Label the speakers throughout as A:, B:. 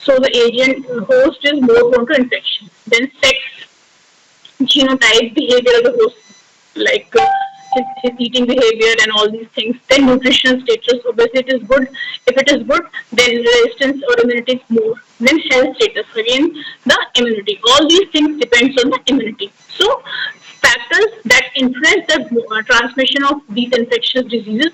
A: So the agent host is more prone to infection. Then sex, genotype, behavior of the host, like his eating behavior and all these things. Then nutritional status, obviously it is good. If it is good, then resistance or immunity is more. Then health status, again the immunity. All these things depends on the immunity. So factors that influence the transmission of these infectious diseases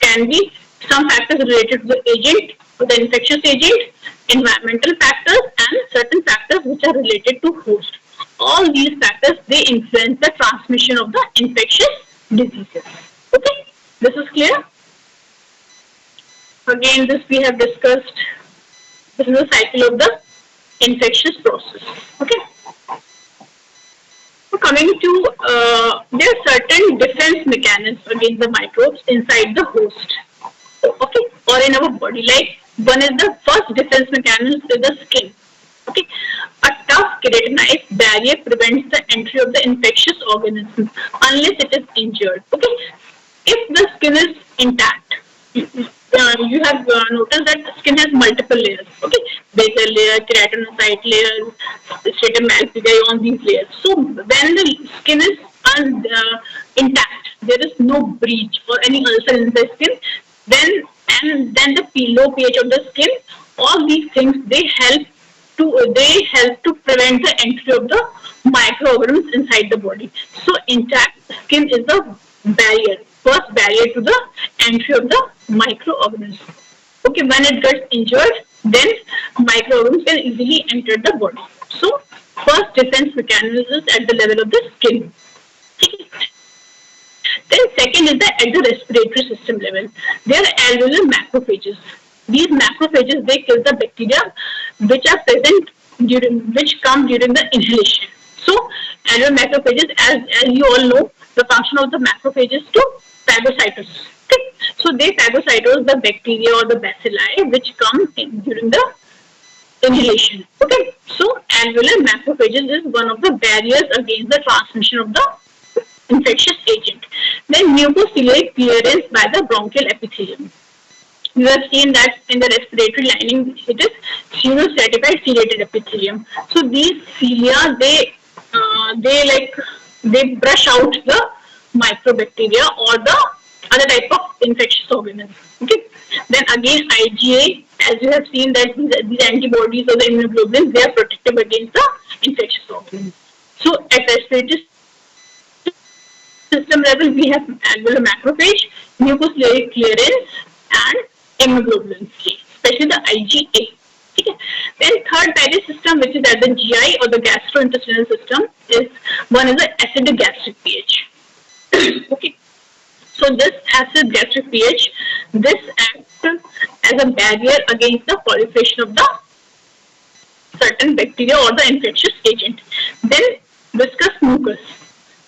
A: can be some factors related to the agent, the infectious agent, environmental factors, and certain factors which are related to host. All these factors, they influence the transmission of the infectious diseases. Okay, this is clear. Again, this we have discussed. This is the cycle of the infectious process. Okay. So coming to there are certain defense mechanisms against the microbes inside the host. Okay, or in our body. Like one is the first defense mechanism is the skin. Okay, a tough keratinized barrier prevents the entry of the infectious organism unless it is injured. Okay, if the skin is intact, you have noticed that the skin has multiple layers. Okay, basal layer, keratinocyte layer, stratum malpighi, on these layers. So when the skin is intact, there is no breach or any ulcer in the skin. Then the low pH of the skin. All these things they help to prevent the entry of the microorganisms inside the body. So intact skin is the barrier, first barrier to the entry of the microorganisms. Okay, when it gets injured, then microorganisms can easily enter the body. So first defense mechanism is at the level of the skin. Then second is at the respiratory system level. There are alveolar macrophages. These macrophages, they kill the bacteria which are present which come during the inhalation. So alveolar macrophages, as you all know, the function of the macrophages to phagocytose. Okay? So they phagocytose the bacteria or the bacilli which come during the inhalation. Okay, so alveolar macrophages is one of the barriers against the transmission of the infectious agent. Then mucociliary clearance by the bronchial epithelium. You have seen that in the respiratory lining, it is pseudostratified ciliated epithelium. So these cilia, they brush out the microbacteria or the other type of infectious organisms. Okay. Then again, IgA, as you have seen that these antibodies or the immunoglobulins, they are protective against the infectious organisms. So at respiratory system level, we have alveolar macrophage, mucociliary clearance, and immunoglobulins, especially the IgA. Okay. Then third barrier system, which is at the GI or the gastrointestinal system, is one is the acidic gastric pH. Okay. So this acid gastric pH, this acts as a barrier against the proliferation of the certain bacteria or the infectious agent. Then viscous mucus.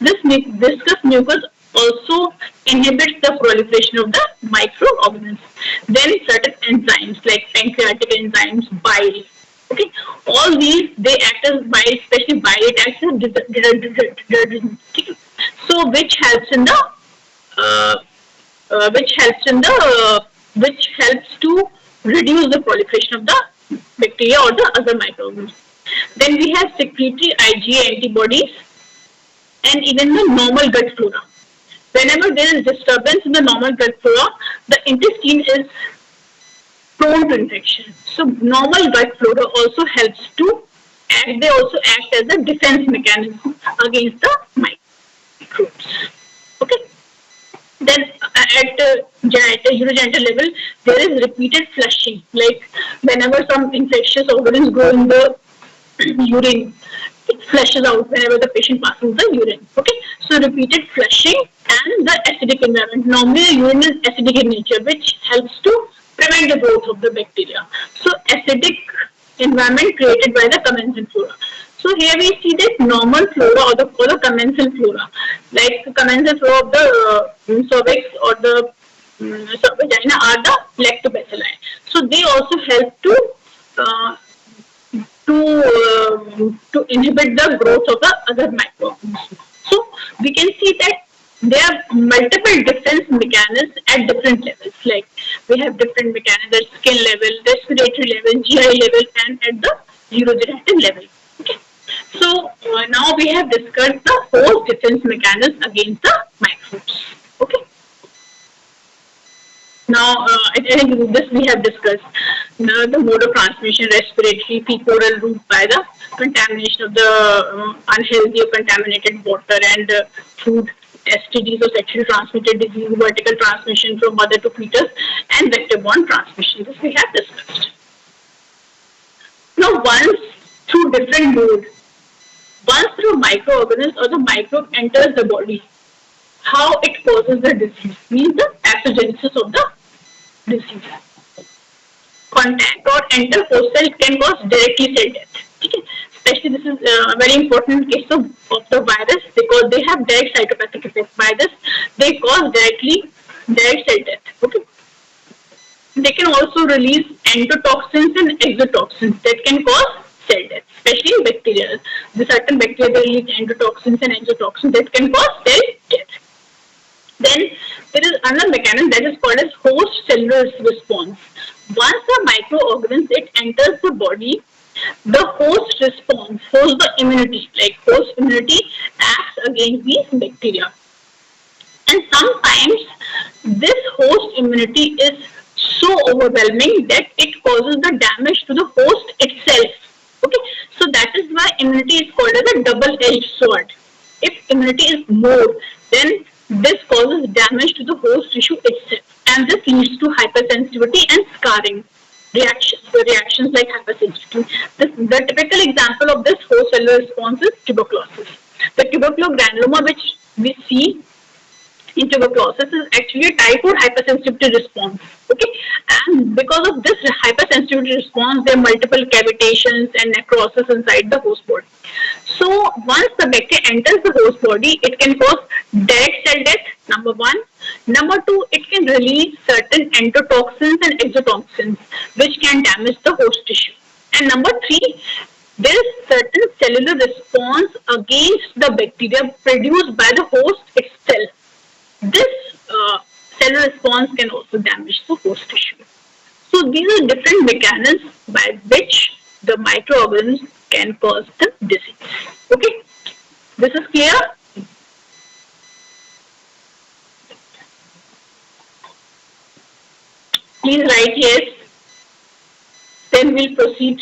A: This viscous mucus also inhibits the proliferation of the microorganisms. Then certain enzymes like pancreatic enzymes, bile. Okay, all these they act as bile, especially bile. It acts as detergent. So which helps to reduce the proliferation of the bacteria or the other microorganisms. Then we have secretory IgA antibodies and even the normal gut flora. Whenever there is disturbance in the normal gut flora, the intestine is prone to infection. So normal gut flora also helps to act. They also act as a defense mechanism against the microbes. Okay. Then at urogenital level, there is repeated flushing. Like whenever some infectious organisms go in the urine, it flushes out whenever the patient passes the urine. Okay, so repeated flushing and the acidic environment. Normally, urine is acidic in nature, which helps to prevent the growth of the bacteria. So acidic environment created by the commensal flora. So here we see that normal flora or the commensal flora, like the commensal flora of the cervix or the vagina are the lactobacilli. So they also help to inhibit the growth of the other microorganisms. So we can see that there are multiple defense mechanisms at different levels. Like we have different mechanisms at skin level, respiratory level, GI level, and at the urogenerative level. Okay. So now we have discussed the host defense mechanism against the microbes. Okay. Now, I think this we have discussed. The mode of transmission, respiratory, fecal route by the contamination of the unhealthy or contaminated water and food, STDs or sexually transmitted disease, vertical transmission from mother to fetus, and vector-borne transmission. This we have discussed. Now, once through different mode, once through microorganisms or the microbe enters the body, how it causes the disease, means the pathogenesis of the disease. Contact or enter host cell can cause directly cell death. Okay. Especially this is a very important case of the virus because they have direct cytopathic effect. By this, they cause direct cell death. Okay. They can also release endotoxins and exotoxins that can cause cell death, especially in bacteria. The certain bacteria they release endotoxins and exotoxins that can cause cell death. Then there is another mechanism that is called as host cellular response. Once a microorganism it enters the body, the host response, host the immunity, like host immunity acts against these bacteria. And sometimes this host immunity is so overwhelming that it causes the damage to the host itself. Okay, so that is why immunity is called as a double-edged sword. If immunity is more, then this causes damage to the host tissue itself, and this leads to hypersensitivity and scarring reactions. The reactions like hypersensitivity. The typical example of this host cellular response is tuberculosis. The tubercular granuloma, which we see in tuberculosis, is actually a typhoid hypersensitivity response. Okay, and because of this hypersensitivity response, there are multiple cavitations and necrosis inside the host body. So once the bacteria enters the host body, it can cause direct cell death, number one. Number two, it can release certain endotoxins and exotoxins, which can damage the host tissue. And number three, there is certain cellular response against the bacteria produced by the host itself. This cellular response can also damage the host tissue. So these are different mechanisms by which the microorganisms can cause the disease. Okay, this is clear? Please write yes. Then we'll proceed.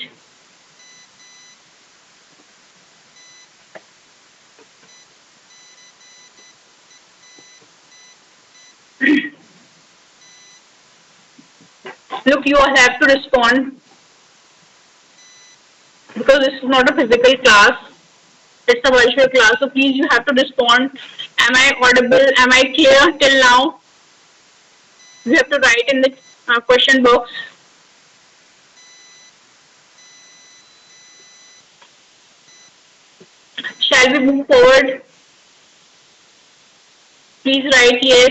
A: Look, you all have to respond because this is not a physical class. It's a virtual class, so please you have to respond. Am I audible? Am I clear till now? You have to write in the question box. Shall we move forward? Please write yes.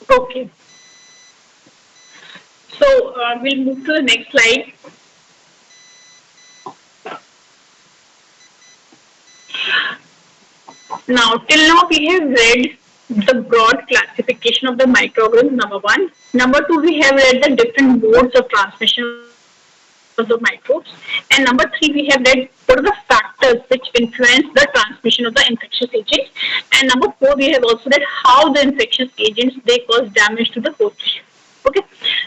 A: Okay. So we'll move to the next slide. Now, till now we have read the broad classification of the microorganisms, number one. Number two, we have read the different modes of transmission of the microbes. And number three, we have read what are the factors which influence the transmission of the infectious agent. And number four, we have also read how the infectious agents, they cause damage to the host tissue. Okay.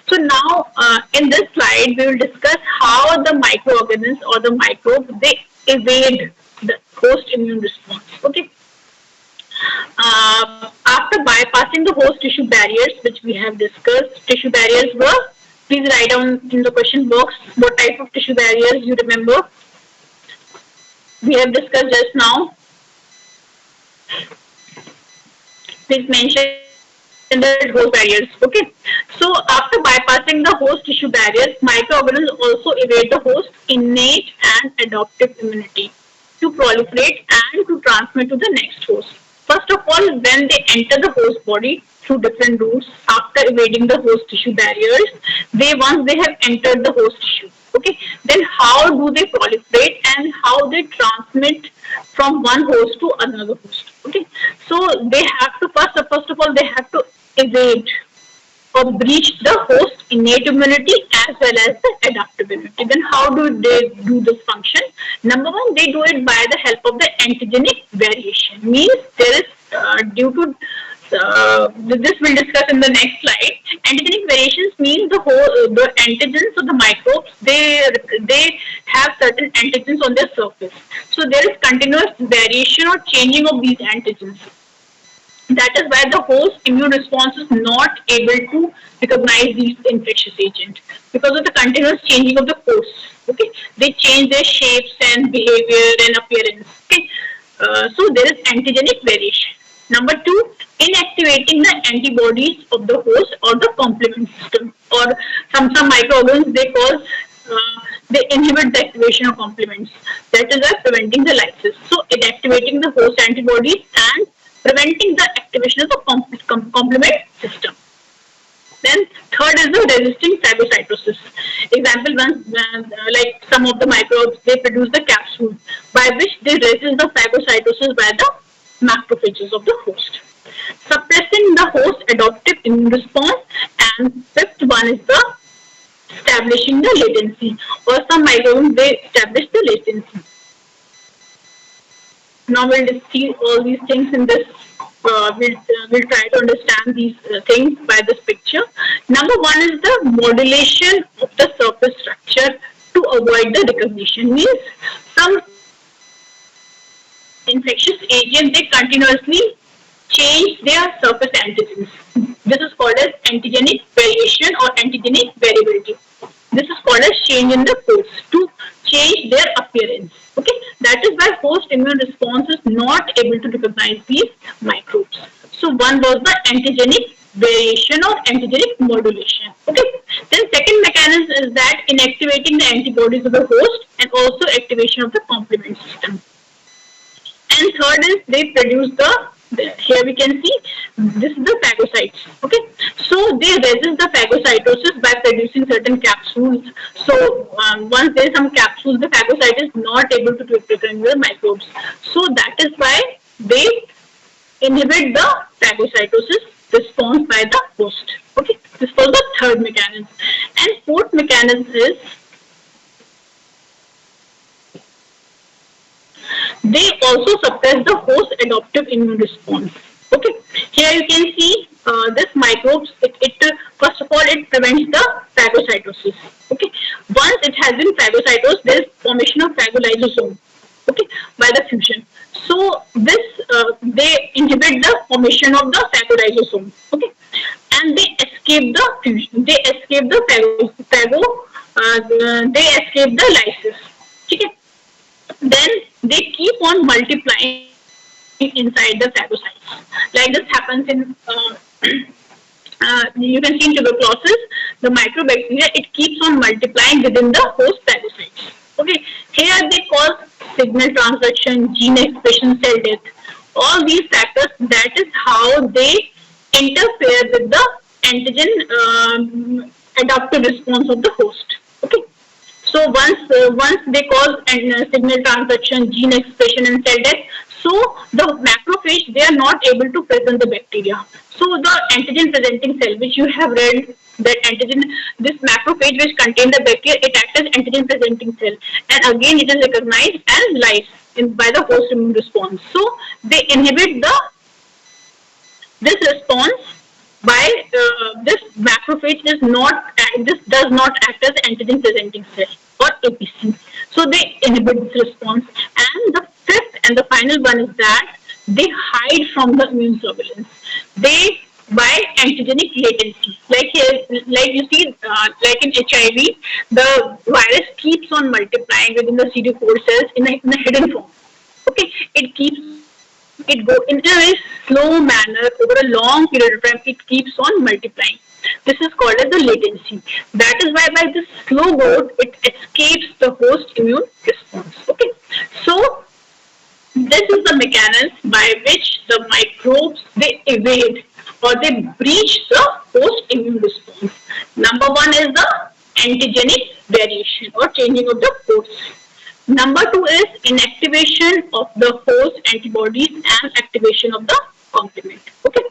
A: So now, in this slide, we will discuss how the microorganisms or the microbes, they evade the host immune response. Okay. After bypassing the host tissue barriers, which we have discussed, tissue barriers were Please write down in the question box what type of tissue barriers you remember we have discussed just now. Please mention the host barriers. Okay. So after bypassing the host tissue barriers, microorganisms also evade the host innate and adaptive immunity to proliferate and to transmit to the next host. First of all, when they enter the host body through different routes, after evading the host tissue barriers, once they have entered the host tissue, okay, then how do they proliferate and how they transmit from one host to another host? Okay, so they have to first of all they have to evade or breach the host innate immunity as well as the adaptive immunity. Then how do they do this function? Number one, they do it by the help of the antigenic variation. Means there is due to this we'll discuss in the next slide. Antigenic variations means the antigens of the microbes, they have certain antigens on their surface. So there is continuous variation or changing of these antigens. That is why the host immune response is not able to recognize these infectious agents because of the continuous changing of the hosts. Okay, they change their shapes and behavior and appearance. Okay, so there is antigenic variation. Number two, inactivating the antibodies of the host or the complement system, or some microorganisms they inhibit the activation of complements. That is by preventing the lysis. So inactivating the host antibodies and preventing the activation of the complement system. Then third is the resisting phagocytosis. Example one, like some of the microbes, they produce the capsule by which they resist the phagocytosis by the macrophages of the host. Suppressing the host adaptive immune response, and fifth one is the establishing the latency, or some microbes they establish the latency. Now we'll see all these things in this. We'll try to understand these things by this picture. Number one is the modulation of the surface structure to avoid the recognition. Means some infectious agents, they continuously change their surface antigens. This is called as antigenic variation or antigenic variability. This is called as change in the host to change their appearance. Okay, that is why host immune response is not able to recognize these microbes. So one was the antigenic variation or antigenic modulation. Okay, then second mechanism is that inactivating the antibodies of the host and also activation of the complement system. And third is they produce here we can see this is the phagocytes. Okay, so they resist the phagocytosis by producing certain capsules. So once there is some capsules, the phagocyte is not able to recognize the microbes. So that is why they inhibit the phagocytosis response by the host. Okay, this was the third mechanism. And fourth mechanism is they also suppress the host adaptive immune response. Okay, here you can see this microbes. First of all it prevents the phagocytosis. Okay, once it has been phagocytosed, there is formation of phagolysosome. Okay, by the fusion. So this they inhibit the formation of the phagolysosome. Okay, and they escape the fusion. They escape the they escape the lysis. Okay. Then they keep on multiplying inside the phagocytes. Like this happens in, you can see in tuberculosis, the microbacteria, it keeps on multiplying within the host phagocytes. Okay, here they cause signal transduction, gene expression, cell death. All these factors, that is how they interfere with the antigen adaptive response of the host. Okay. So once they cause signal transduction, gene expression, and cell death, so the macrophage, they are not able to present the bacteria. So the antigen presenting cell, which you have read that antigen, this macrophage which contains the bacteria, it acts as antigen presenting cell, and again it is recognized and lyse by the host immune response. So they inhibit this response by this macrophage does not act as antigen presenting cell or APC. So they inhibit this response. And the fifth and the final one is that they hide from the immune surveillance. They by antigenic latency. Like here, like you see, like in HIV, the virus keeps on multiplying within the CD4 cells in a hidden form. Okay, it go in a very slow manner over a long period of time. It keeps on multiplying. This is called as the latency. That is why by this slow growth, it escapes the host immune response. Okay, so this is the mechanism by which the microbes they evade or they breach the host immune response. Number one is the antigenic variation or changing of the host. Number two is inactivation of the host antibodies and activation of the complement. Okay,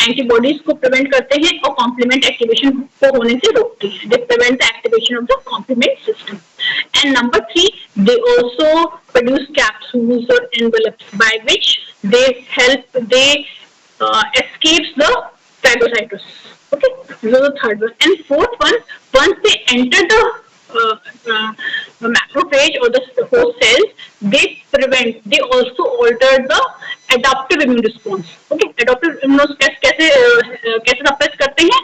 A: antibodies को prevent करते हैं और complement activation को होने से रोकते हैं. They prevent the activation of the complement system. And number three, they also produce capsules or envelopes by which they escapes the phagocytosis. Okay, this is the third one. And fourth one, once they enter the macrophage or the host cells, they also alter the adaptive immune response. Okay, adaptive immune response कैसे suppress करते हैं?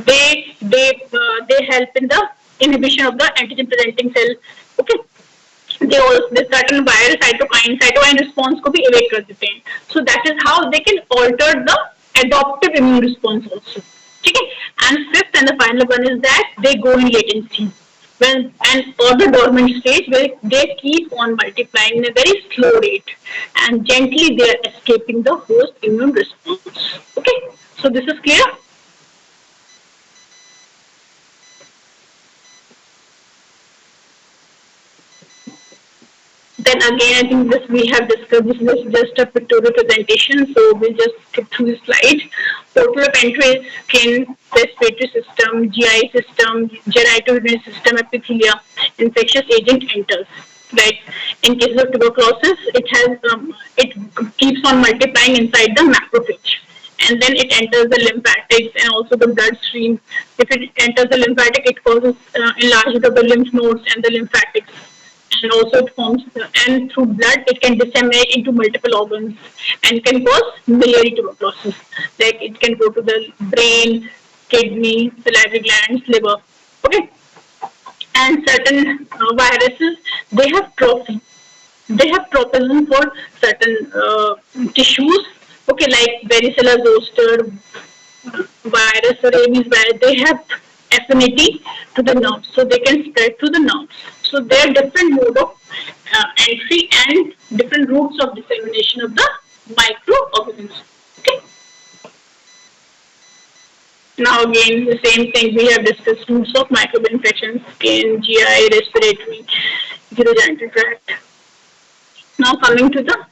A: They help in the inhibition of the antigen presenting cell. Okay, they certain viral cytokine response को भी evade कर देते हैं. So that is how they can alter the adaptive immune response also. Okay, and fifth and the final one is that they go in latency. Or the dormant stage where they keep on multiplying in a very slow rate and gently they are escaping the host immune response. Okay, so this is clear. Then again, I think this we have discussed. This is just a pictorial presentation, so we'll just skip through the slide. Portal of entry is skin, respiratory system, GI system, genitourinary system, epithelia. Infectious agent enters. Like in cases of tuberculosis, it keeps on multiplying inside the macrophage. And then it enters the lymphatics and also the bloodstream. If it enters the lymphatic, it causes enlargement of the lymph nodes and the lymphatics. And also it forms, and through blood, it can disseminate into multiple organs and can cause biliary tuberculosis. Like it can go to the brain, kidney, salivary glands, liver. Okay. And certain viruses, they have trophy. They have tropism for certain tissues. Okay, like varicella zoster virus or rabies virus, they have affinity to the nerves, so they can spread to the nerves. So there are different mode of entry and different routes of dissemination of the microorganisms. Okay. Now again, the same thing we have discussed: routes of microbial infections, skin, GI, respiratory, urogenital tract. Now coming to the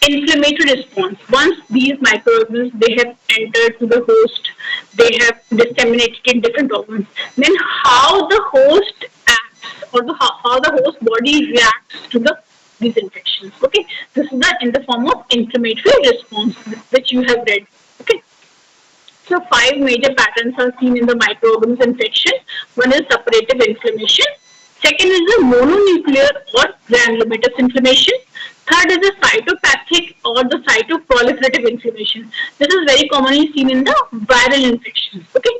A: inflammatory response. Once these microorganisms they have entered to the host, they have disseminated in different organs. Then how the host acts or how the host body reacts to these infections. Okay, this is in the form of inflammatory response, which you have read. Okay, so 5 major patterns are seen in the microorganism infection. One is suppurative inflammation. Second is the mononuclear or granulomatous inflammation. Third is the cytopathic or the cytoproliferative inflammation. This is very commonly seen in the viral infections. Okay,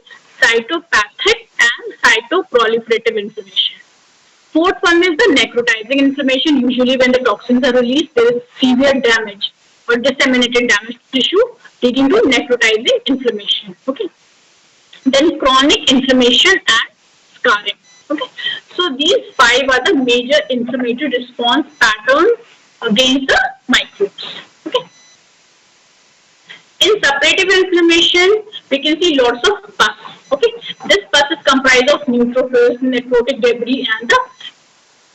A: cytopathic and cytoproliferative inflammation. Fourth one is the necrotizing inflammation. Usually when the toxins are released, there is severe damage or disseminated damage to tissue leading to necrotizing inflammation. Okay. Then chronic inflammation and scarring. Okay. So these 5 are the major inflammatory response patterns against the microbes. Okay. In suppurative inflammation, we can see lots of pus. Okay. This pus is comprised of neutrophils, necrotic debris, and the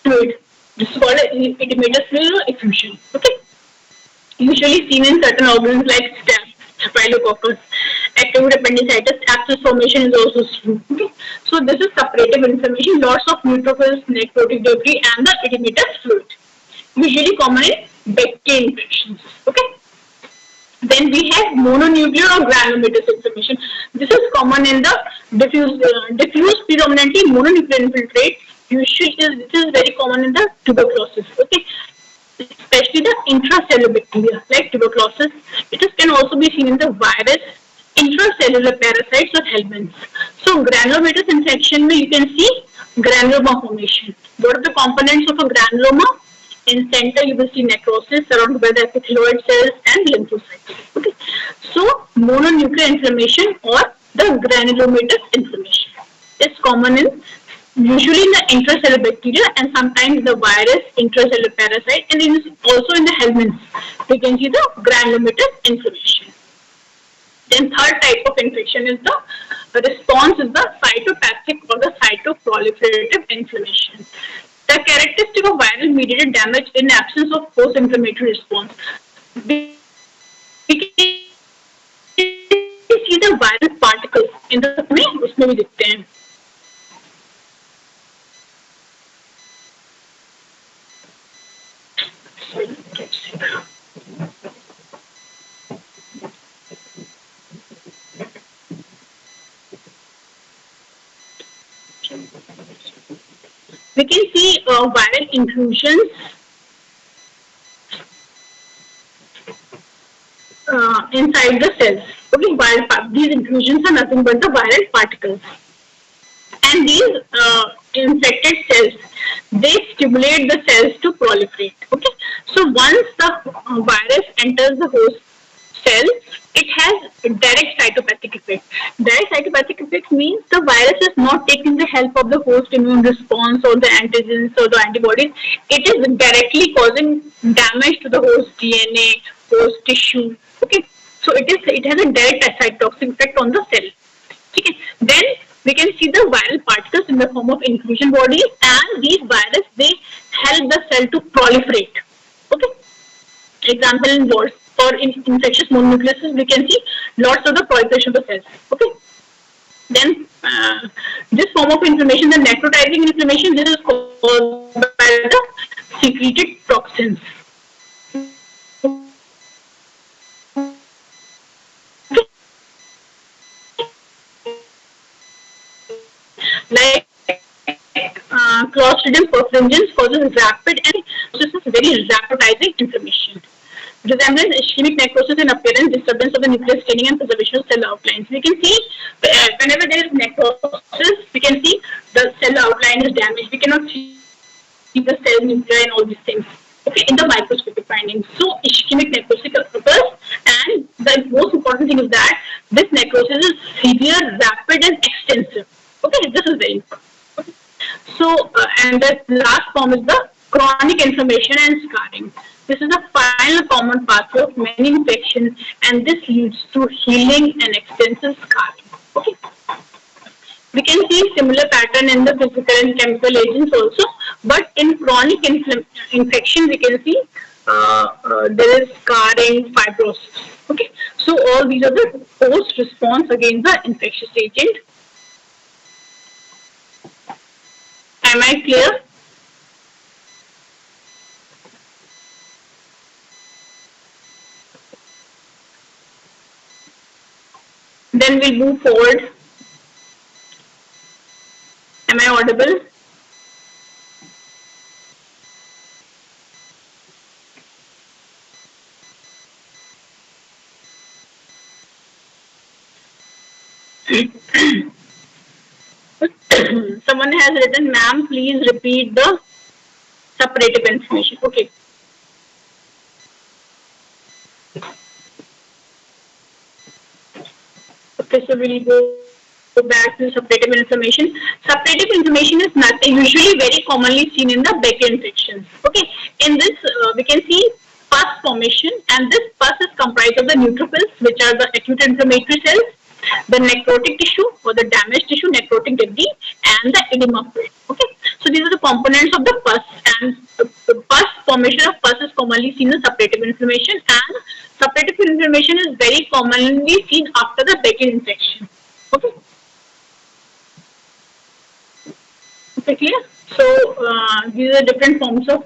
A: fluid. This is called edematous fluid or effusion. Okay. Usually seen in certain organs like Staphylococcus, acute appendicitis, abscess formation is also seen. Okay. So this is suppurative inflammation, lots of neutrophils, necrotic debris, and the edematous fluid. Usually common in bacterial infections. Okay. Then we have mononuclear or granulomatous inflammation. This is common in the diffuse predominantly mononuclear infiltrate. Usually this is very common in the tuberculosis. Okay. especially the intracellular bacteria like tuberculosis. Can also be seen in the virus, intracellular parasites or helminths. So granulomatous infection, you can see granuloma formation. What are the components of a granuloma? In center, you will see necrosis surrounded by the epithelioid cells and lymphocytes. Okay. So mononuclear inflammation or the granulomatous inflammation is common in usually in the intracellular bacteria and sometimes the virus, intracellular parasite, and also in the helminths. We can see the granulomatous inflammation. Then third type of infection is the response is the cytopathic or the cytoproliferative inflammation. The characteristic of viral mediated damage in absence of post-inflammatory response. We can see the viral particles in the उसमें भी दिखते हैं. We can see viral inclusions inside the cells. Okay, these inclusions are nothing but the viral particles. And these infected cells, they stimulate the cells to proliferate. Okay, so once the virus enters the host cell, it has a direct cytopathic effect. Direct cytopathic effect means the virus is not taking the help of the host immune response or the antigens or the antibodies. It is directly causing damage to the host DNA, host tissue. Okay, so it has a direct cytotoxic effect on the cell. Okay, then we can see the viral particles in the form of inclusion bodies, and these viruses, they help the cell to proliferate. Okay, example in wars or in infectious mononucleosis, we can see lots of the proliferation of the cells. Okay, then this form of inflammation, the necrotizing inflammation, this is caused by the secreted toxins. Like Clostridium perfringens causes rapid and this is very rapidizing inflammation. Resemblance ischemic necrosis in appearance, disturbance of the nuclear staining and preservation of cell outlines. We can see whenever there is necrosis, we can see the cell outline is damaged. We cannot see the cell nuclei and all these things. Okay, in the microscopic findings. So ischemic necrosis occurs, and the most important thing is that this necrosis is severe, rapid, and extensive. Okay, this is very important. Okay. So, and the last form is the chronic inflammation and scarring. This is the final common pathway of many infections, and this leads to healing and extensive scarring. Okay. We can see similar pattern in the physical and chemical agents also, but in chronic infection, we can see there is scarring, fibrosis. Okay. So all these are the post response against the infectious agent. Am I clear? Then we'll move forward. Am I audible? Someone has written, ma'am, please repeat the suppurative inflammation. Okay. Okay, so we'll go back to suppurative inflammation. Suppurative inflammation is not usually very commonly seen in the bacterial infections. Okay, in this we can see pus formation, and this pus is comprised of the neutrophils, which are the acute inflammatory cells, the necrotic tissue or the damaged tissue, necrotic debris, and the edema fluid. Okay, so these are the components of the pus, and the pus formation of pus is commonly seen in suppurative inflammation, and suppurative inflammation is very commonly seen after the bacterial infection. Okay. Okay, clear? So these are different forms of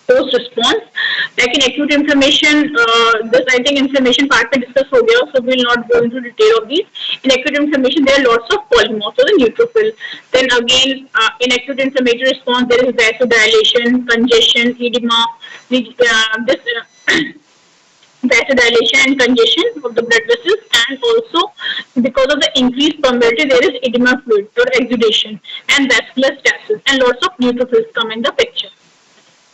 A: post response. Like in acute inflammation, this I think inflammation part we discussed earlier, so we will not go into detail of these. In acute inflammation, there are lots of polymorphs, so the neutrophil. Then again, in acute inflammatory response, there is vasodilation, congestion, edema, vasodilation and congestion of the blood vessels, and also because of the increased permeability there is edema fluid or exudation and vascular stasis, and lots of neutrophils come in the picture.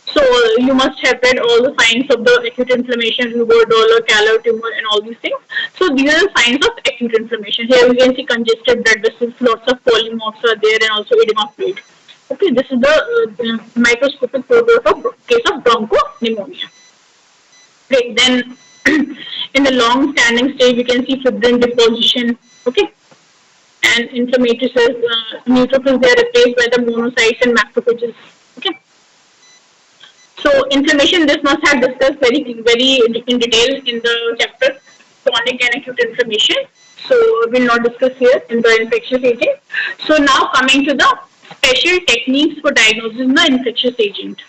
A: So you must have read all the signs of the acute inflammation, rubor, dollar, calor, tumor, and all these things. So these are the signs of acute inflammation. Here we can see congested blood vessels, lots of polymorphs are there, and also edema fluid. Okay, this is the microscopic photograph of case of bronchopneumonia. Great. Then in the long-standing stage, we can see fibrin deposition. Okay, and inflammatory cells, neutrophils, they are replaced by the monocytes and macrophages. Okay. So inflammation, this must have discussed very in detail in the chapter chronic and acute inflammation. So we'll not discuss here in the infectious agent. So now coming to the special techniques for diagnosing the infectious agent.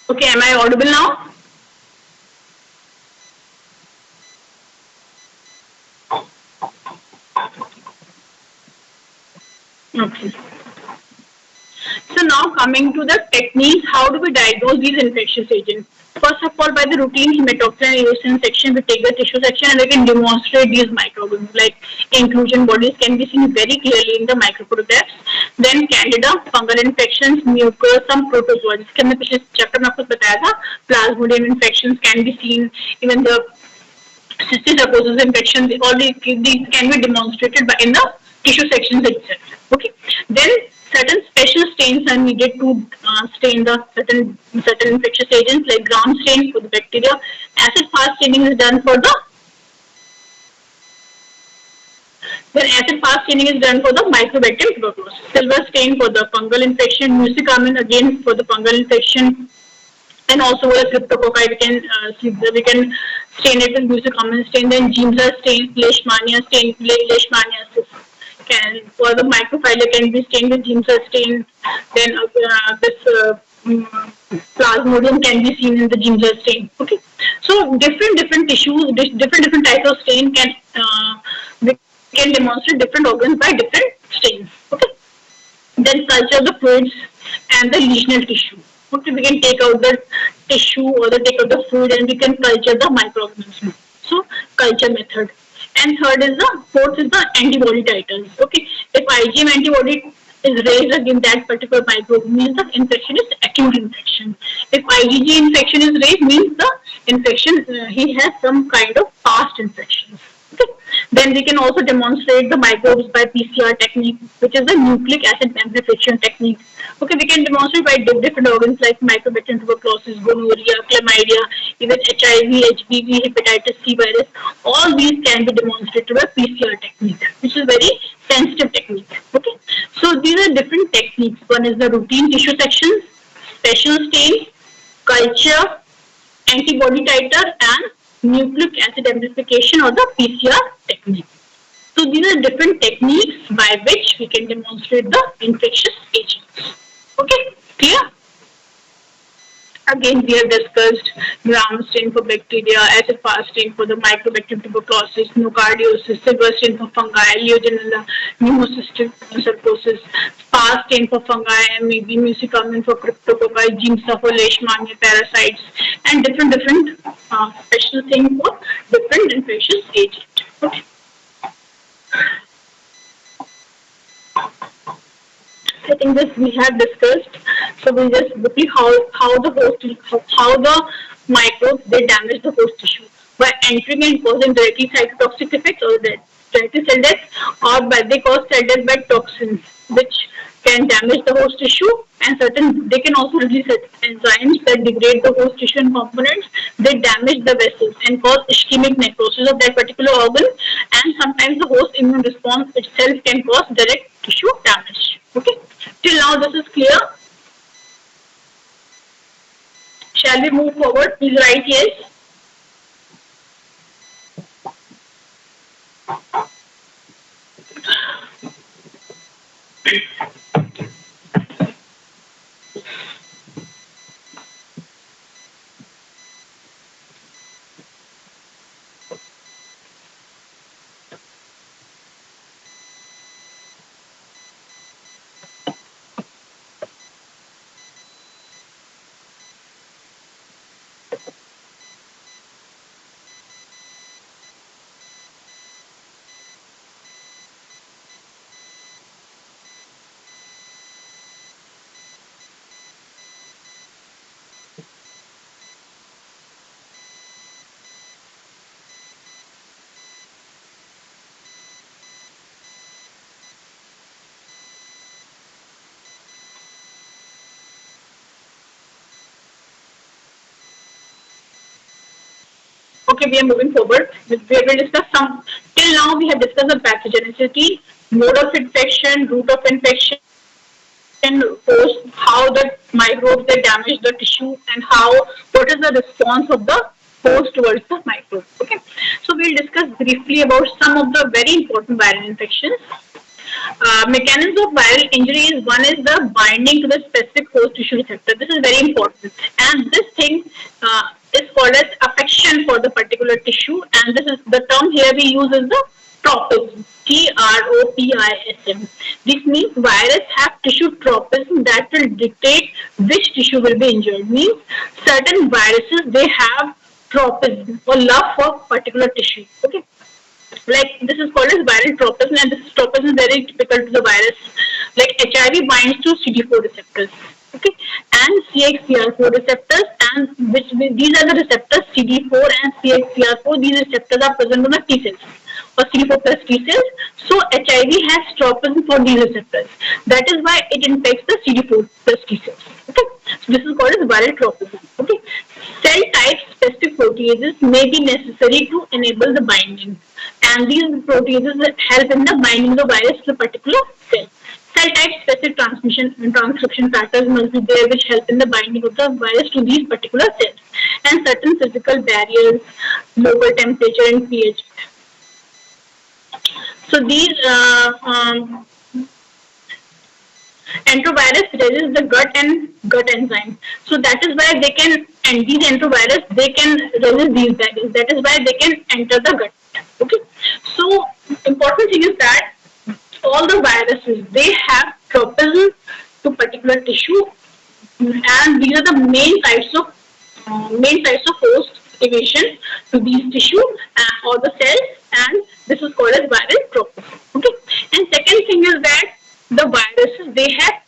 A: Okay, am I audible now? Okay. So now coming to the techniques, how do we diagnose these infectious agents? First of all, by the routine hematoxin and eosin section, we take the tissue section and we can demonstrate these microorganisms like inclusion bodies can be seen very clearly in the microphotographs. Then candida, fungal infections, mucus, some protozoa. जिसके हमने पिछले chapter में आपको बताया था, plasmodium infections can be seen, even the cysticercosis infections, all these can be demonstrated in the tissue sections itself. Okay. Then certain special stains are needed to stain the certain infectious agents, like ground stain for the bacteria. Acid fast staining is done for the mycobacterium tuberculosis. Silver stain for the fungal infection. Mucicarmin again for the fungal infection. And also for the cryptococci, we can stain it with mucicarmin stain. Then Giemsa stain, Leishmania stain, Leishmaniasis. For the microphylla can be stained with Giemsa stain. Then plasmodium can be seen in the Giemsa stain. Okay, so different tissues, different types of stain we can demonstrate different organs by different stains. Okay, then culture the fluids and the lesional tissue. Okay, we can take out the tissue or take out the fluid and we can culture the microorganism. So culture method. And fourth is the antibody titers. Okay, if IgM antibody is raised against that particular microbe, means the infection is acute infection. If IgG infection is raised, means the infection he has some kind of past infections. Okay. Then we can also demonstrate the microbes by PCR technique, which is the nucleic acid amplification technique. Okay, we can demonstrate by different organs like mycobacterium tuberculosis, gonorrhea, chlamydia, even HIV, HBV, hepatitis C virus. All these can be demonstrated by PCR technique, which is very sensitive technique. Okay, so these are different techniques. One is the routine tissue sections, special stain, culture, antibody titer, and nucleic acid amplification or the PCR technique. So these are different techniques by which we can demonstrate the infectious agents. Okay, clear? Again, we have discussed ground stain for bacteria, acid fast stain for the mycobacterium tuberculosis, nocardiosis, silver stain for fungi, Legionella, pneumocystic sarcosis, fast stain for fungi, and maybe mucicarmin for cryptococci, Giemsa for Leishmania parasites, and different special things for different infectious agents. Okay. I think this we have discussed. So we'll just quickly how the microbes they damage the host tissue by entering and causing directly cytotoxic effects or directly cell death, or they cause cell death by toxins which can damage the host tissue, and they can also release enzymes that degrade the host tissue and components. They damage the vessels and cause ischemic necrosis of that particular organ, and sometimes the host immune response itself can cause direct tissue damage. Okay, till now this is clear. Shall we move forward? Please write yes. Okay, we are moving forward. We will discuss some. Till now, we have discussed the pathogenicity, mode of infection, route of infection, host, how the microbes they damage the tissue, and what is the response of the host towards the microbe. Okay, so we'll discuss briefly about some of the very important viral infections. Mechanisms of viral injury is one is the binding to the specific host tissue receptor. This is very important, and this thing is called as affection for the particular tissue. And this is the term here we use is the tropism. Tropism. This means virus have tissue tropism that will dictate which tissue will be injured. Means certain viruses they have tropism or love for particular tissue. Okay, like this is called as viral tropism, and this tropism is very typical to the virus. Like HIV binds to CD4 receptors, okay, and CXCR4 receptors, and which these are the receptors CD4 and CXCR4. These receptors are present on the T cells or CD4 plus T cells. So HIV has tropism for these receptors. That is why it infects the CD4 plus T cells. Okay, so this is called as viral tropism. Okay, cell type specific proteases may be necessary to enable the binding, and these proteases help in the binding of the virus to a particular cell. Cell type specific transmission and transcription factors must be there which help in the binding of the virus to these particular cells, and certain physical barriers, local temperature and pH. So these enterovirus resist the gut enzyme. So that is why they can, and these enterovirus they can resist these barriers. That is why they can enter the gut. Okay. So important thing is that all the viruses they have tropism to particular tissue, and these are the main types of host evasion to these tissue or the cells, and this is called as viral tropism. Okay. And second thing is that the viruses they have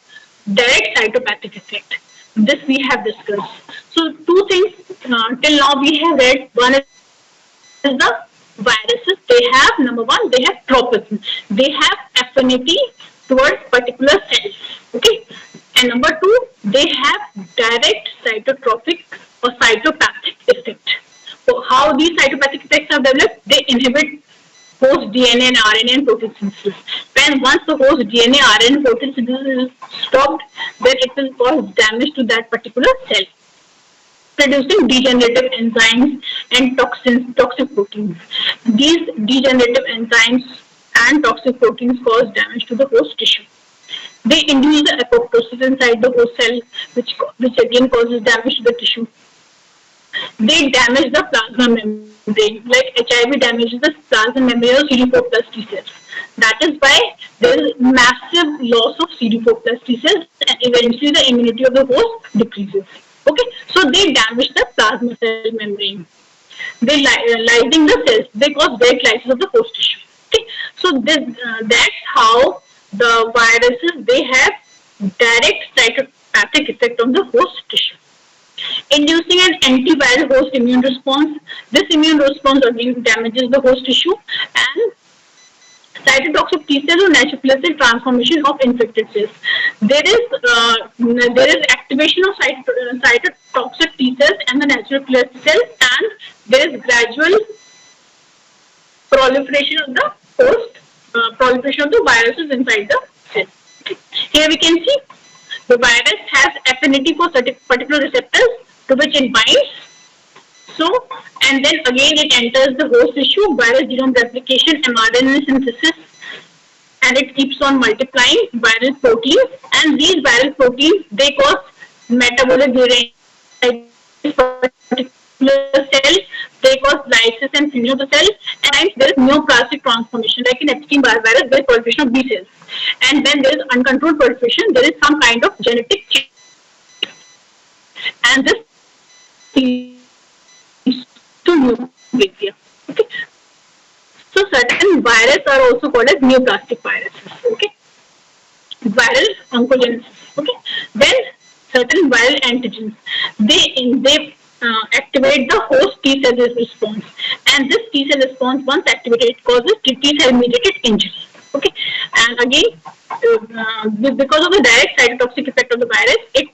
A: direct cytopathic effect. This we have discussed. So two things till now we have read. One is the viruses they have, number one, they have tropism. They have affinity towards particular cells. Okay. And number two, they have direct cytotropic or cytopathic effect. So how these cytopathic effects are developed? They inhibit host DNA and RNA and protein synthesis. When once the host DNA, RNA and protein synthesis is stopped, then it will cause damage to that particular cell, producing degenerative enzymes and toxic proteins. These degenerative enzymes and toxic proteins cause damage to the host tissue. They induce the apoptosis inside the host cell, which again causes damage to the tissue. They damage the plasma membrane, like HIV damages the plasma membrane of CD4 plus T cells. That is why there is massive loss of CD4 plus T cells, and eventually the immunity of the host decreases. Okay, so they damage the plasma cell membrane. They lysing the cells. They cause direct lysis of the host tissue. Okay, so that's how the viruses they have direct cytopathic effect on the host tissue, inducing an antiviral host immune response. This immune response again damages the host tissue, and cytotoxic T cell or natural cell transformation of infected cells. There is activation of cytotoxic T cells and the natural killer cells, and there is gradual proliferation of the proliferation of the viruses inside the cell. Okay. Here we can see the virus has affinity for particular receptors to which it binds. So, and then again it enters the host tissue, virus genome replication, mRNA synthesis, and it keeps on multiplying viral proteins, and these viral proteins, they cause metabolic derangement particular cell, they cause lysis and fusion of the cell, and sometimes there is neoplastic transformation, like in Epstein-Barr virus, there is proliferation of B cells, and when there is uncontrolled proliferation, there is some kind of genetic change, and this leads to neoplasia. Okay. So certain viruses are also called as neoplastic viruses. Okay. Viral oncogenesis. Okay. Then certain viral antigens, they activate the host T cell response, and this T cell response, once activated, causes T cell mediated injury. Okay, and again, because of the direct cytotoxic effect of the virus, it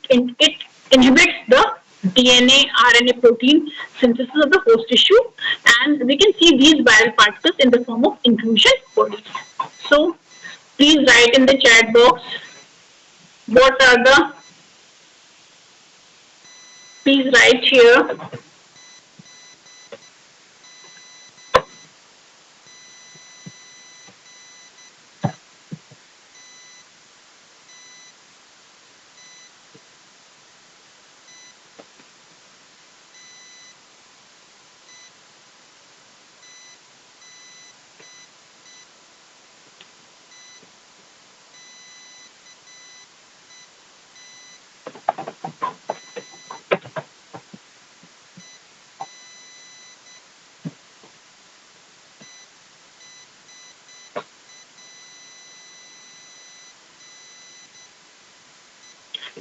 A: inhibits the DNA, RNA, protein synthesis of the host tissue, and we can see these viral particles in the form of inclusion bodies. So, please write in the chat box what are the. Please write here.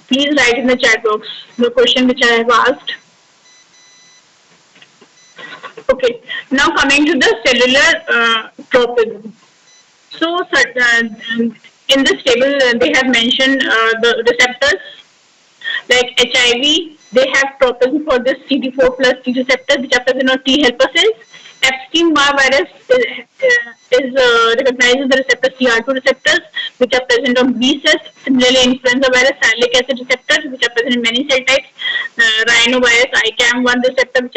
A: Please write in the chat box the question which I have asked. Okay, now coming to the cellular tropism. So, in this table, they have mentioned the receptors like HIV. They have tropism for this CD4 plus T receptors, which are present on T helper cells. Epstein-Barr virus recognizes the receptor CR2 receptors, which are present on B cells. Similarly, influenza virus, salicylic acid receptors, which are present in many cell types. Rhinovirus, ICAM1 receptor, which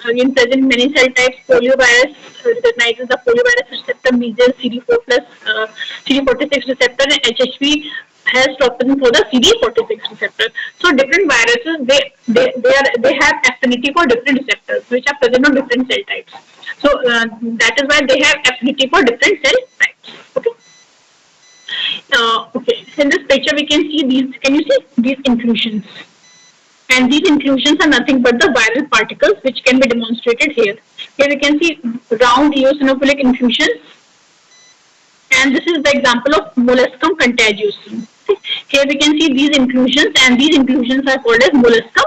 A: are again present in many cell types. Polio virus recognizes the poliovirus receptor, measles, CD4 plus CD46 receptor, and HHV has tropism for the CD46 receptor. So different viruses, they have affinity for different receptors, which are present on different cell types. So that is why they have affinity for different cell types. Okay. Okay. In this picture, we can see these. Can you see these inclusions? And these inclusions are nothing but the viral particles, which can be demonstrated here. Here we can see round eosinophilic inclusions. And this is the example of molluscum contagiosum. Here we can see these inclusions, and these inclusions are called as molluscum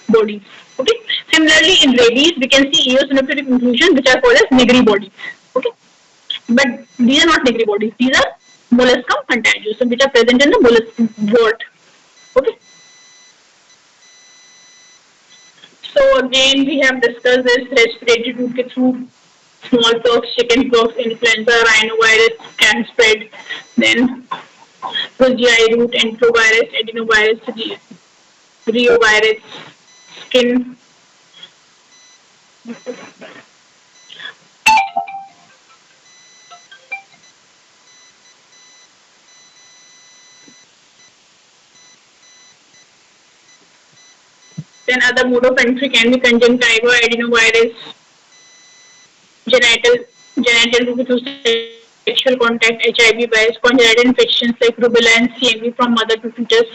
A: bodies. Okay. Similarly, in rabies, we can see eosinophilic inclusions, which are called as Negri bodies. Okay. But these are not Negri bodies. These are molluscum contagiosum, which are present in the molluscum wort. Okay. So again, we have discussed this respiratory route through smallpox, chickenpox, influenza, rhinovirus can spread. Then GI route, enterovirus, adenovirus, reovirus, skin. Then other mode of entry can be conjunctiva, adenovirus, genital route through sexual contact, HIV virus, congenital infections like rubella and CMV from mother to fetus.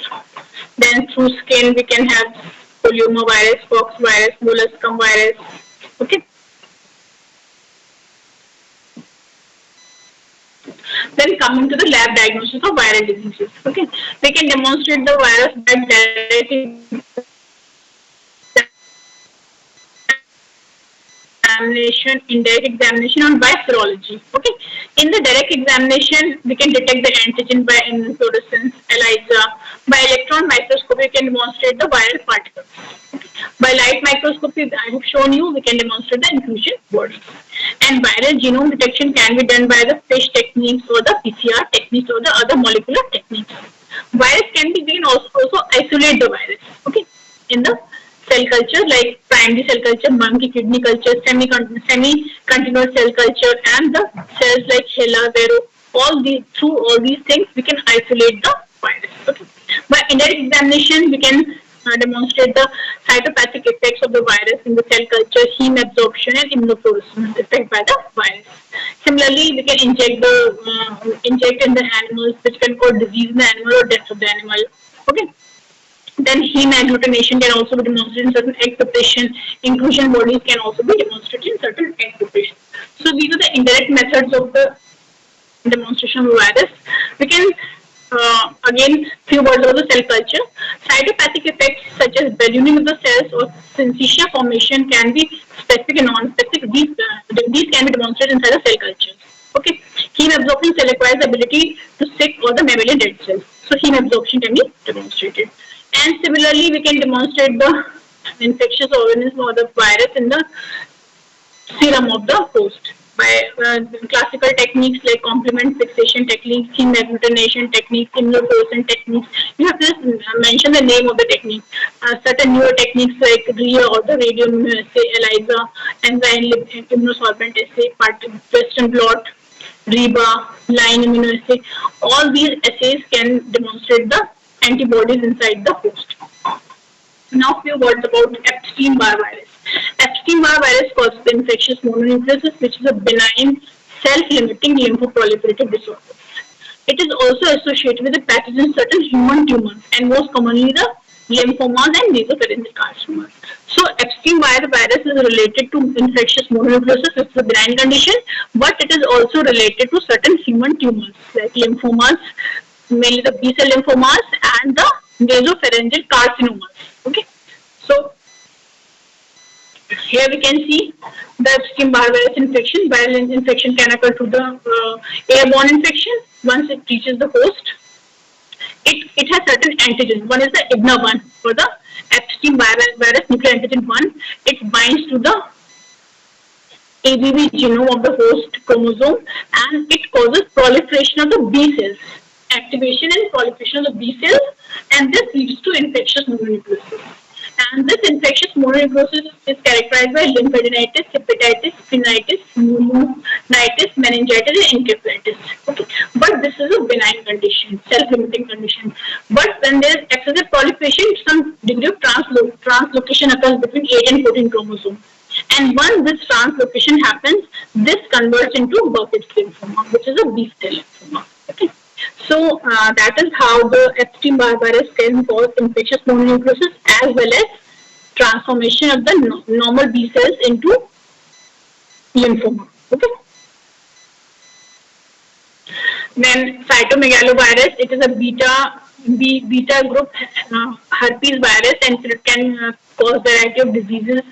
A: Then through skin, we can have polyomavirus, pox virus, molluscum virus. Okay. Then coming to the lab diagnosis of viral diseases. Okay. We can demonstrate the virus by direct examination, indirect examination, and by serology. Okay. In the direct examination, we can detect the antigen by fluorescence, ELISA. By electron microscopy, we can demonstrate the viral particles. Okay. By light microscopy, I have shown you, we can demonstrate the inclusion bodies. And viral genome detection can be done by the FISH techniques or the PCR techniques or the other molecular techniques. Virus can be, we can also isolate the virus. Okay. In the cell culture like primary cell culture, monkey kidney culture, semi-continuous cell culture, and the cells like HeLa, Vero. Through all these things, we can isolate the virus. Okay. By indirect examination, we can demonstrate the cytopathic effects of the virus in the cell culture, heme absorption, and immunofluorescence effect by the virus. Similarly, we can inject in the animals, which can cause disease in the animal or death of the animal. Okay. Then heme agglutination can also be demonstrated in certain egg preparation. Inclusion bodies can also be demonstrated in certain egg preparation. So these are the indirect methods of the demonstration of virus. We can again, few words about the cell culture. Cytopathic effects such as ballooning of the cells or syncytia formation can be specific and non-specific. These can be demonstrated inside the cell cultures. Okay. Heme absorption cell acquires the ability to sick or the mammalian dead cells. So heme absorption can be demonstrated. And similarly, we can demonstrate the infectious organism or the virus in the serum of the host by classical techniques like complement fixation techniques, heme agglutination techniques, immunofluorescence techniques. You have to just mention the name of the technique. Certain newer techniques like RIA or the radioimmunoassay, ELISA, enzyme immunosorbent assay, Western blot, RIBA, line immunoassay. All these assays can demonstrate the antibodies inside the host. Now, few words about Epstein-Barr virus. Epstein-Barr virus causes infectious mononucleosis, which is a benign, self-limiting lymphoproliferative disorder. It is also associated with the pathogen in certain human tumors, and most commonly the lymphomas and nasopharyngeal carcinomas. So, Epstein-Barr virus is related to infectious mononucleosis, which is a benign condition, but it is also related to certain human tumors like lymphomas, mainly the B-cell lymphomas and the nasopharyngeal carcinomas. Okay, so here we can see the Epstein-Barr virus infection. Viral infection can occur through the airborne infection. Once it reaches the host, it has certain antigens. One is the IGNA1 for the Epstein-Barr virus nuclear antigen 1. It binds to the ABV genome of the host chromosome, and it causes proliferation of the B cells. Activation and proliferation of the B cells, and this leads to infectious mononucleosis. And this infectious mononucleosis is characterized by lymphadenitis, hepatitis, pneumonitis, pneumonitis, meningitis, and encephalitis. Okay. But this is a benign condition, self-limiting condition. But when there is excessive proliferation, some degree of translocation occurs between 8 and 14 chromosomes. And once this translocation happens, this converts into Burkitt's lymphoma, which is a B cell lymphoma. Okay. So that is how the Epstein-Barr virus can cause infectious mononucleosis as well as transformation of the normal B cells into lymphoma. Okay. Then cytomegalovirus, it is a beta group herpes virus, and it can cause variety of diseases.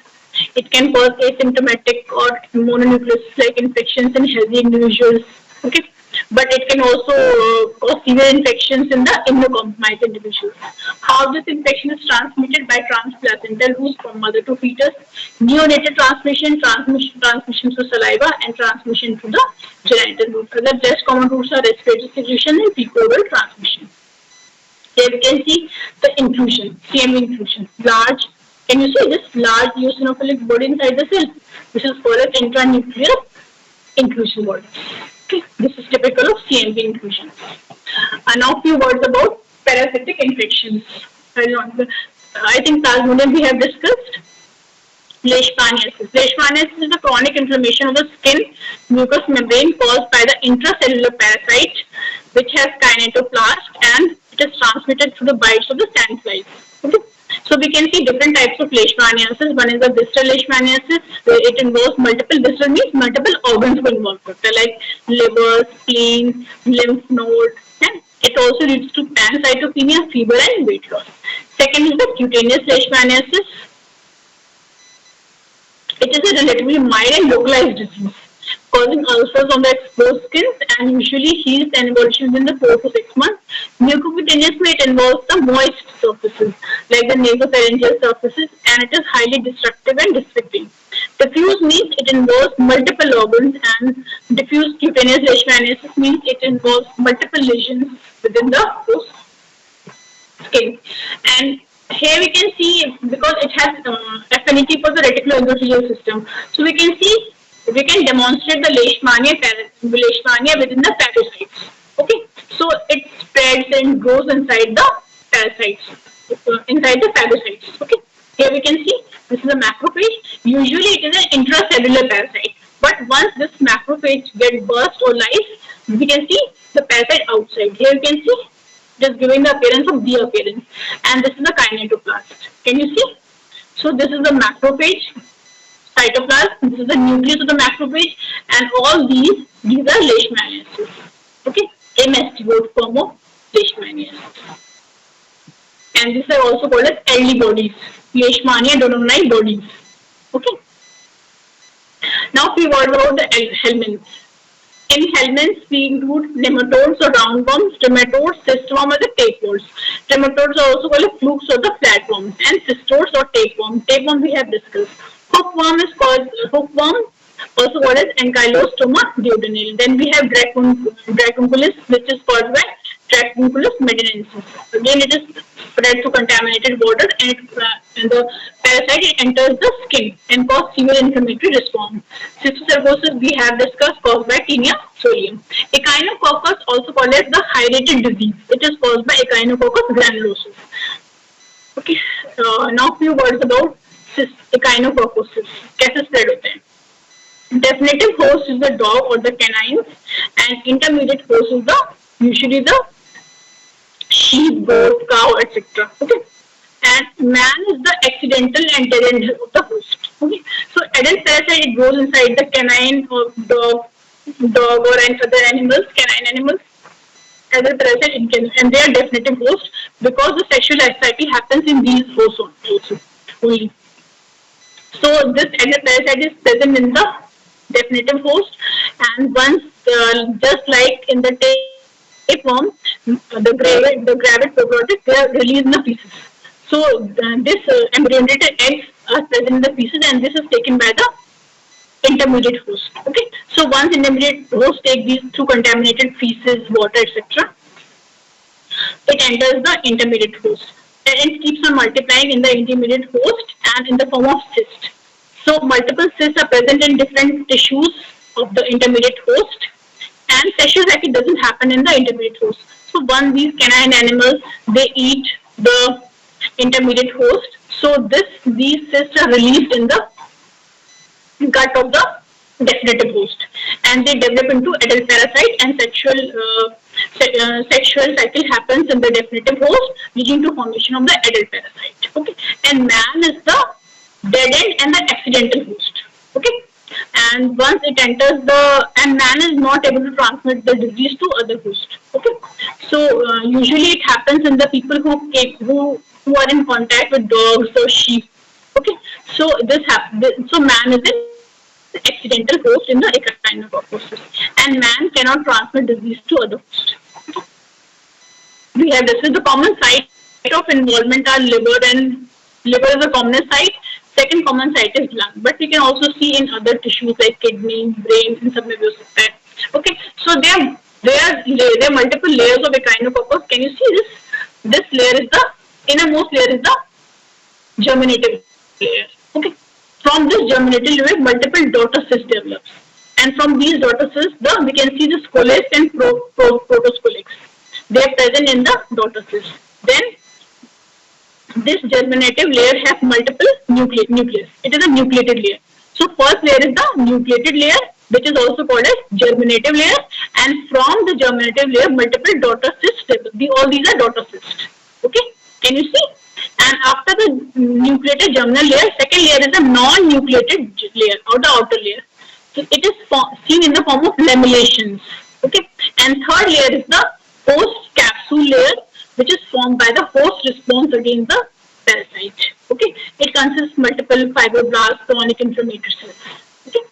A: It can cause asymptomatic or mononucleosis like infections in healthy individuals. Okay. But it can also cause severe infections in the immunocompromised individuals. How this infection is transmitted? By transplacental routes from mother to fetus, neonatal transmission through saliva, and transmission through the genital route. The less common routes are respiratory secretion and fecal transmission. Here we can see the inclusion, CMV inclusion, large. Can you see this large eosinophilic body inside the cell? This is called as intranuclear inclusion body. Okay. This is typical of CMV inclusion. Now, few words about parasitic infections. I think Plasmodium we have discussed. Leishmaniasis. Leishmaniasis is the chronic inflammation of the skin mucous membrane caused by the intracellular parasite, which has kinetoplast, and it is transmitted through the bites of the sandflies. Okay. So we can see different types of leishmaniasis. One is the visceral leishmaniasis. It involves multiple visceral, means multiple organs were involved, like liver, spleen, lymph node, and it also leads to pancytopenia, fever, and weight loss. Second is the cutaneous leishmaniasis. It is a relatively mild and localized disease, causing ulcers on the exposed skin and usually heals and evolution within the 4 to 6 months. Mucocutaneous it involves the moist surfaces like the nasopharyngeal surfaces, and it is highly destructive and disfiguring. Diffuse means it involves multiple organs, and diffuse cutaneous leishmaniasis means it involves multiple lesions within the skin. And Here we can see, because it has affinity for the reticuloendothelial system, so we can demonstrate the leishmania within the phagocytes. Okay, so it spreads and grows inside the parasites, inside the phagocytes. Okay, here we can see this is a macrophage. Usually it is an intracellular parasite, but once this macrophage gets burst or lies, we can see the parasite outside. Here you can see just giving the appearance of the appearance. And this is the kinetoplast. Can you see? So this is the macrophage, cytoplasm. This is the nucleus of the macrophage, and all these are leishmaniasis. Okay, amestigote form of leishmaniasis. And these are also called as early bodies, leishmania dononi bodies. Okay. Now few words about the helminths. In helminths, we include nematodes or roundworms, trematodes, cystworm or the tapeworms. Trematodes are also called flukes or the flatworms, and cystodes or tapeworm. Tapeworm we have discussed. Hookworm is called hookworm, also called as Ankylostoma duodenale. Then we have Dracunculus, which is called by Dracunculus medinensis. Again, it is spread through contaminated water, and the parasite enters the skin and causes severe inflammatory response. Cysticercosis we have discussed, caused by Taenia solium. Echinococcus, also called as the hydrated disease. It is caused by Echinococcus granulosus. Okay, now few words about Echinococcus. कैसे spread होते हैं? Definitive host is the dog or the canines, and intermediate host is usually the sheep, goat, cow, etc. Okay, and man is the accidental and dead end of the host. Okay, so adult parasite, it grows inside the canine or dog or any other animals, canine animals. Adult parasite, and they are definitive host because the sexual activity happens in these hosts also only. So this adult parasite is present in the definitive host, and once just like in the tapeworm, the gravid probiotics, they are released in the feces. So this embryonated eggs are present in the feces, and this is taken by the intermediate host. Okay, so once intermediate host take these through contaminated feces, water, etc., it enters the intermediate host, and it keeps on multiplying in the intermediate host and in the form of cyst. So multiple cysts are present in different tissues of the intermediate host, and sexual activity doesn't happen in the intermediate host. So once these canine animals, they eat the intermediate host, so these cysts are released in the gut of the definitive host, and they develop into adult parasite, and sexual cycle happens in the definitive host, leading to formation of the adult parasite. Okay, and man is the dead end and the accidental host. Okay, and once it enters and man is not able to transmit the disease to other hosts. Okay, so usually it happens in the people who are in contact with dogs or sheep. Okay, so so man is an accidental host in the Echinococcus, and man cannot transmit disease to other hosts. We have this is the common site of involvement are liver, and liver is the commonest site. Second common site is lung, but we can also see in other tissues like kidney, brain, and submucous. Okay, so there are multiple layers of Echinococcus. Can you see this? This layer is the innermost layer is the germinative layer. Okay, from this germinative layer, multiple daughter cysts develops, and from these daughter cysts, we can see the scolex and protoscolex. They are present in the daughter cysts. Then this germinative layer has multiple nucleus. It is a nucleated layer. So first layer is the nucleated layer, which is also called as germinative layer, and from the germinative layer, multiple daughter cysts develop. All these are daughter cysts. Okay, can you see? And after the nucleated germinal layer, second layer is a non-nucleated layer or the outer layer. So it is seen in the form of lamellations. Okay, and third layer is the host capsule layer, which is formed by the host response against the parasite. Okay, it consists multiple fibroblasts, chronic inflammatory cells. Okay,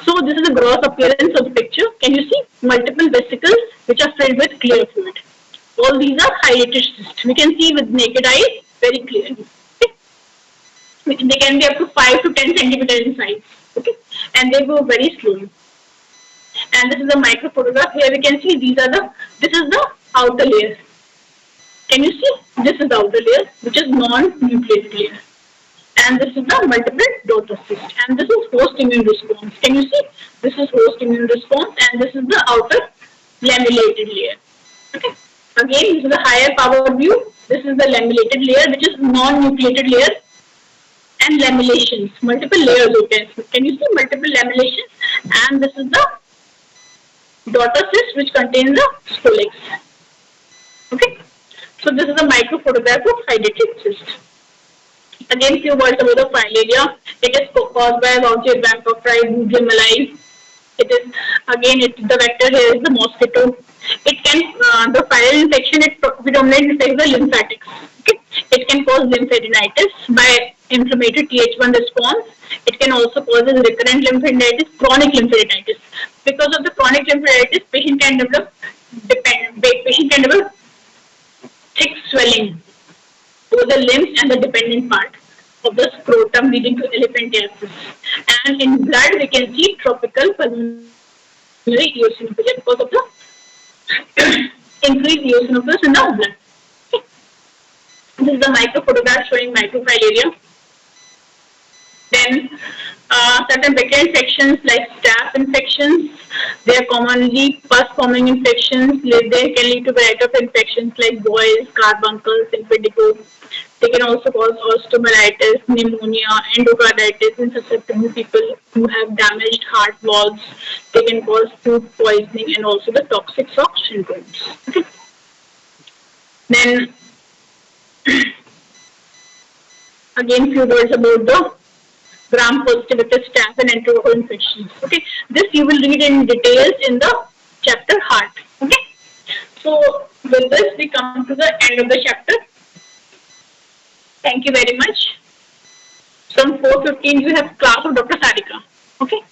A: so this is the gross appearance of the picture. Can you see multiple vesicles which are filled with clear fluid? All these are highlighted cysts. We can see with naked eye very clearly. Okay, they can be up to 5 to 10 centimeters in size. Okay, and they go very slowly. And this is a micro photograph. Here we can see this is the outer layer. Can you see? This is the outer layer, which is non-nucleated layer. And this is the multiple daughter cyst. And this is host immune response. Can you see? This is host immune response, and this is the outer lamellated layer. Okay. Again, this is the higher power view. This is the lamellated layer, which is non-nucleated layer, and lamellations. Multiple layers open. Can you see multiple lamellations? And this is the daughter cyst, which contains the spolex. Okay. So this is a micro photograph of hydatid cyst. Again, few words about the filaria. It is caused by Vaucier Macrophages, Bugium alive. It is the vector here is the mosquito. It can the viral infection. It predominantly affects the lymphatics. Okay? It can cause lymphadenitis by inflammatory Th1 response. It can also cause recurrent lymphadenitis, chronic lymphadenitis. Because of the chronic lymphadenitis, patient can develop thick swelling over the limbs and the dependent part of the scrotum, leading to elephantiasis. And in blood, we can see tropical pulmonary eosinophilia because of the increased eosinophils in the blood. Okay. This is the micro photograph showing microfilaria. Then certain bacterial infections like staph infections, they are commonly pus-forming infections. They can lead to a variety of infections like boils, carbuncles, impetigo. They can also cause osteomyelitis, pneumonia, endocarditis in susceptible people who have damaged heart valves. They can cause food poisoning and also the toxic shock syndromes. Okay. Then again, few words about the gram-positive staph and enterococcal infections. Okay, this you will read in details in the chapter heart. Okay, so with this we come to the end of the chapter. Thank you very much. From 4:15 you have class of Dr. Sarika. Okay.